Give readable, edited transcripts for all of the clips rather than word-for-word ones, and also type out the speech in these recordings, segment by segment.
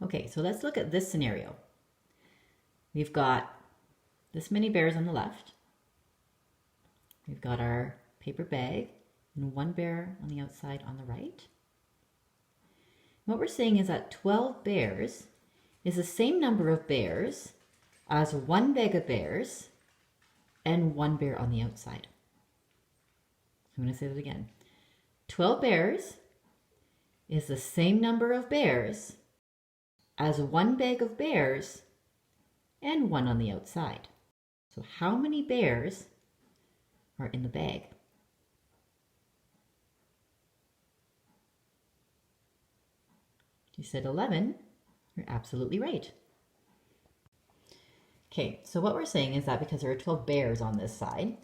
Okay, so let's look at this scenario. We've got this many bears on the left. We've got our paper bag and one bear on the outside on the right. What we're saying is that 12 bears is the same number of bears as one bag of bears and one bear on the outside. I'm going to say that again. 12 bears is the same number of bears as one bag of bears and one on the outside. So how many bears are in the bag? You said 11. You're absolutely right. Okay, so what we're saying is that because there are 12 bears on this side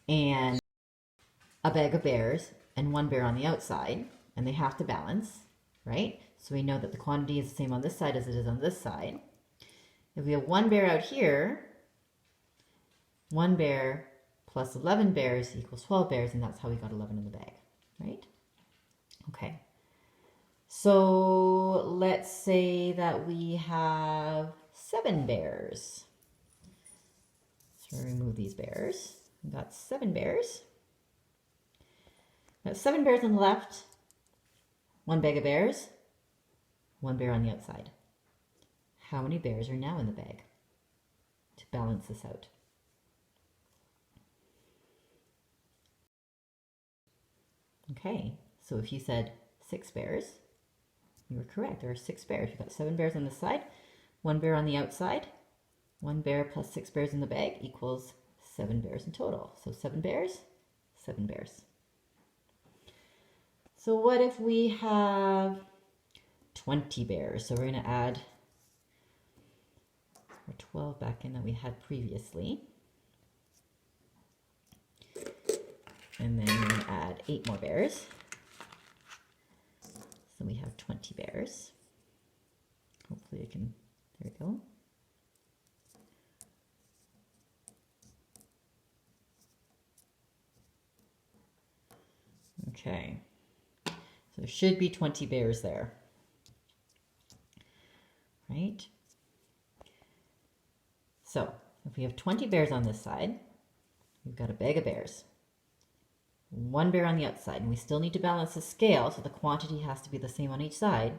and a bag of bears and one bear on the outside, and they have to balance, right? So we know that the quantity is the same on this side as it is on this side. If we have one bear out here, one bear plus 11 bears equals 12 bears, and that's how we got 11 in the bag, right? Okay. So let's say that we have 7 bears. So remove these bears. We've got 7 bears. We've got 7 bears on the left, one bag of bears, one bear on the outside. How many bears are now in the bag to balance this out? Okay, so if you said 6 bears, you were correct. There are 6 bears. You've got 7 bears on this side, one bear on the outside. One bear plus 6 bears in the bag equals 7 bears in total. So 7 bears, 7 bears. So what if we have 20 bears? So we're going to add our 12 back in that we had previously. And then we're going to add 8 more bears. So we have 20 bears. Hopefully I can, there we go. Okay, so there should be 20 bears there, right? So if we have 20 bears on this side, we've got a bag of bears, one bear on the outside, and we still need to balance the scale, so the quantity has to be the same on each side.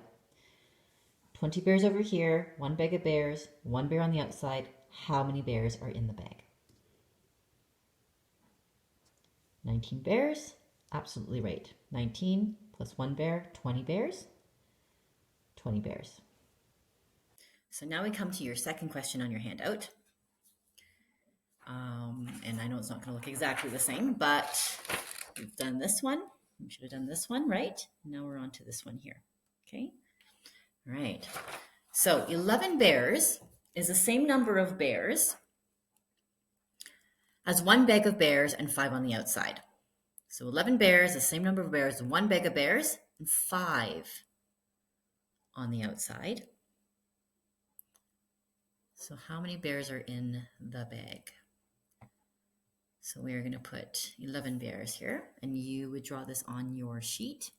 20 bears over here, one bag of bears, one bear on the outside. How many bears are in the bag? 19 bears. Absolutely right. 19 plus one bear, 20 bears. 20 bears. So now we come to your second question on your handout. And I know it's not going to look exactly the same, but we've done this one. We should have done this one, right? Now we're on to this one here. Okay. All right. So 11 bears is the same number of bears as one bag of bears and 5 on the outside. So 11 bears, the same number of bears, one bag of bears, and 5 on the outside. So how many bears are in the bag? So we're going to put 11 bears here, and you would draw this on your sheet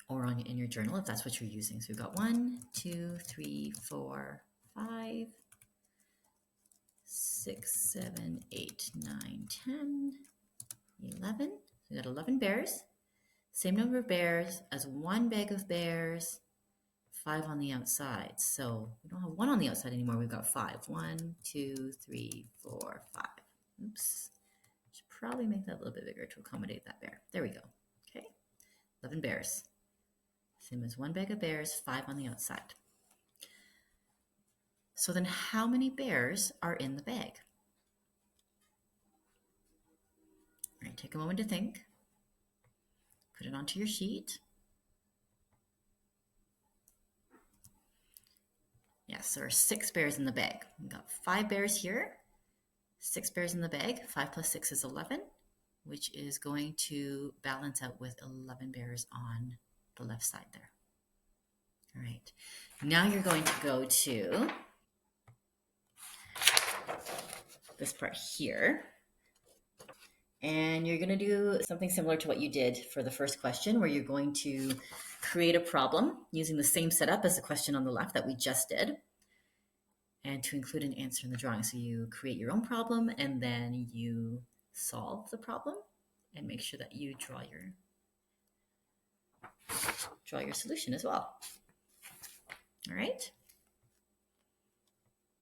or in your journal if that's what you're using. So we've got 1, 2, 3, 4, 5, 6, 7, 8, 9, 10, 11. We got 11 bears. Same number of bears as one bag of bears, 5 on the outside. So we don't have 1 on the outside anymore. We've got 5. 1, 2, 3, 4, 5. Oops. Should probably make that a little bit bigger to accommodate that bear. There we go. Okay. 11 bears. Same as one bag of bears, 5 on the outside. So then how many bears are in the bag? All right, take a moment to think. Put it onto your sheet. Yes, there are 6 bears in the bag. We've got 5 bears here, 6 bears in the bag. 5 plus 6 is 11, which is going to balance out with 11 bears on the left side there. All right, now you're going to go to this part here. And you're going to do something similar to what you did for the first question, where you're going to create a problem using the same setup as the question on the left that we just did, and to include an answer in the drawing. So you create your own problem and then you solve the problem and make sure that you draw your solution as well. All right.